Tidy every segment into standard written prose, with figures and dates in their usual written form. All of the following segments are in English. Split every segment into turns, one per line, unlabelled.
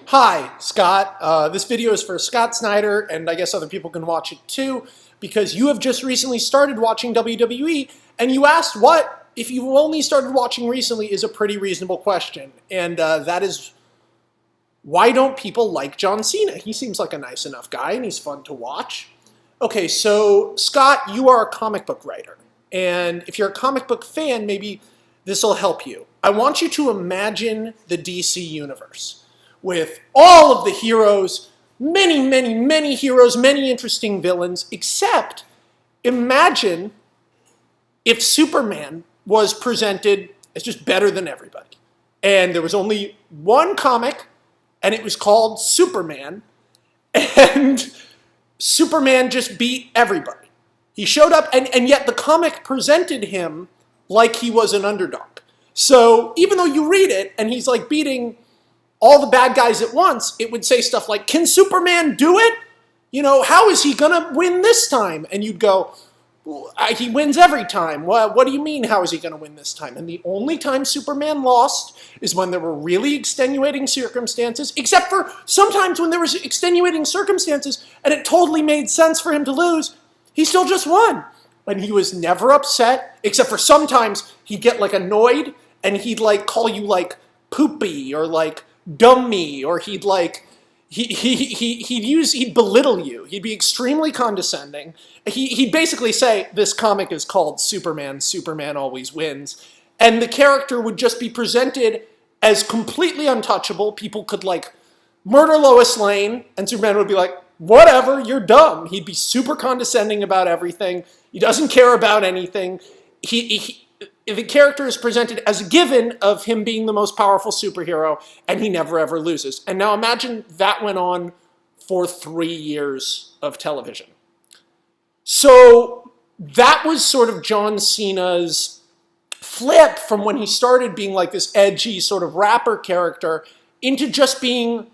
Hi, Scott. This video is for Scott Snyder, and I guess other people can watch it too, because you have just recently started watching WWE, and you asked what, if you've only started watching recently, is a pretty reasonable question. And that is, why don't people like John Cena? He seems like a nice enough guy, and he's fun to watch. Okay, so Scott, you are a comic book writer, and if you're a comic book fan, maybe this will help you. I want you to imagine the DC universe with all of the heroes, many heroes, many interesting villains, except imagine if Superman was presented as just better than everybody. And there was only one comic, and it was called Superman, and Superman just beat everybody. He showed up, and yet the comic presented him like he was an underdog. So even though you read it, and he's like beating all the bad guys at once, it would say stuff like, can Superman do it? You know, how is he gonna win this time? And you'd go, he wins every time. What do you mean, how is he gonna win this time? And the only time Superman lost is when there were really extenuating circumstances, except for sometimes when there was extenuating circumstances and it totally made sense for him to lose, he still just won. And he was never upset, except for sometimes he'd get like annoyed and he'd like call you like poopy or like dummy, or he'd like he'd belittle you. He'd be extremely condescending. He'd basically say, this comic is called Superman, Superman always wins, and the character would just be presented as completely untouchable. People could like murder Lois Lane and Superman would be like, whatever, you're dumb. He'd be super condescending about everything. He doesn't care about anything. The character is presented as a given of him being the most powerful superhero, and he never ever loses. And now imagine that went on for 3 years of television. So that was sort of John Cena's flip from when he started being like this edgy sort of rapper character into just being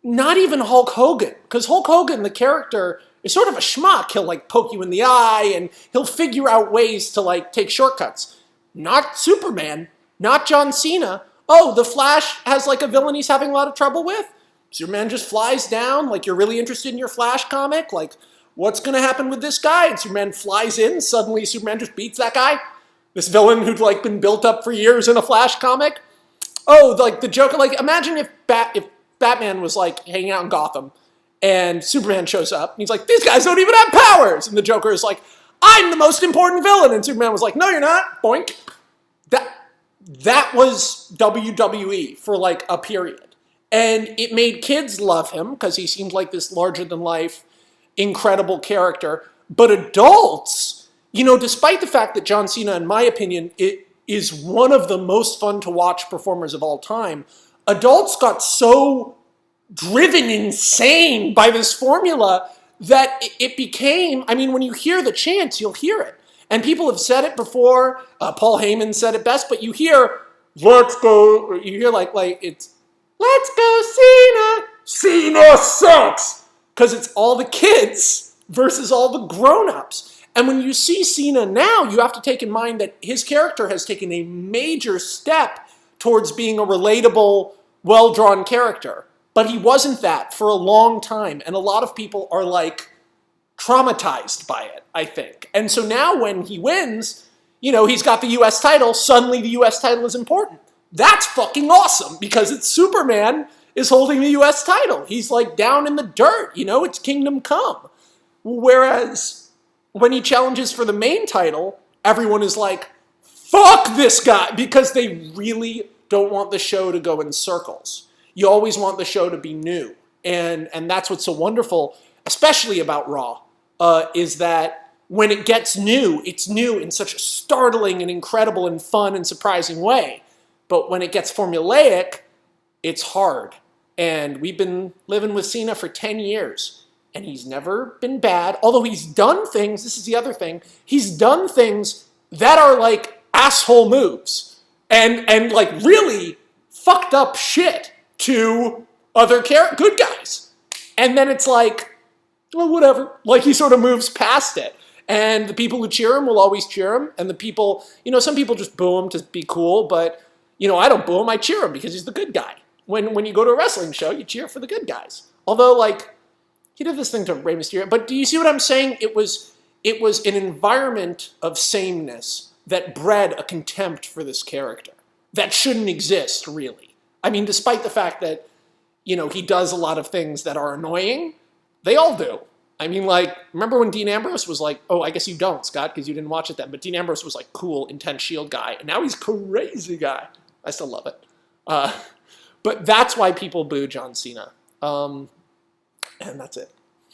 not even Hulk Hogan. Because Hulk Hogan, the character, is sort of a schmuck. He'll like poke you in the eye, and he'll figure out ways to like take shortcuts. Not Superman, not John Cena. Oh, the Flash has like a villain he's having a lot of trouble with. Superman just flies down, like you're really interested in your Flash comic, like what's gonna happen with this guy? And Superman flies in, suddenly Superman just beats that guy. This villain who'd like been built up for years in a Flash comic. Oh, like the Joker, like imagine if Batman was like hanging out in Gotham and Superman shows up and he's like, these guys don't even have powers. And the Joker is like, I'm the most important villain. And Superman was like, no, you're not. Boink. That was WWE for like a period. And it made kids love him because he seemed like this larger-than-life, incredible character. But adults, you know, despite the fact that John Cena, in my opinion, it is one of the most fun-to-watch performers of all time, adults got so driven insane by this formula that it became, I mean, when you hear the chants, you'll hear it. And people have said it before. Paul Heyman said it best, but you hear, let's go, you hear like it's, let's go Cena. Cena sucks. Because it's all the kids versus all the grown-ups. And when you see Cena now, you have to take in mind that his character has taken a major step towards being a relatable, well-drawn character. But he wasn't that for a long time. And a lot of people are like traumatized by it, I think. And so now when he wins, you know, he's got the US title, suddenly the US title is important. That's fucking awesome because it's Superman is holding the US title. He's like down in the dirt, you know, it's kingdom come. Whereas when he challenges for the main title, everyone is like, fuck this guy, because they really don't want the show to go in circles. You always want the show to be new. And that's what's so wonderful, especially about Raw, is that when it gets new, it's new in such a startling and incredible and fun and surprising way. But when it gets formulaic, it's hard. And we've been living with Cena for 10 years, and he's never been bad. Although he's done things, this is the other thing, he's done things that are like asshole moves and like really fucked up shit to other good guys. And then it's like, well, whatever. Like he sort of moves past it. And the people who cheer him will always cheer him. And the people, you know, some people just boo him to be cool. But, you know, I don't boo him. I cheer him because he's the good guy. when you go to a wrestling show, you cheer for the good guys. Although, like, he did this thing to Rey Mysterio. But do you see what I'm saying? It was an environment of sameness that bred a contempt for this character that shouldn't exist, really. I mean, despite the fact that, he does a lot of things that are annoying, they all do. I mean, like, remember when Dean Ambrose was like, oh, I guess you don't, Scott, because you didn't watch it then, but Dean Ambrose was like cool, intense Shield guy, and now he's crazy guy. I still love it. But that's why people boo John Cena. And that's it.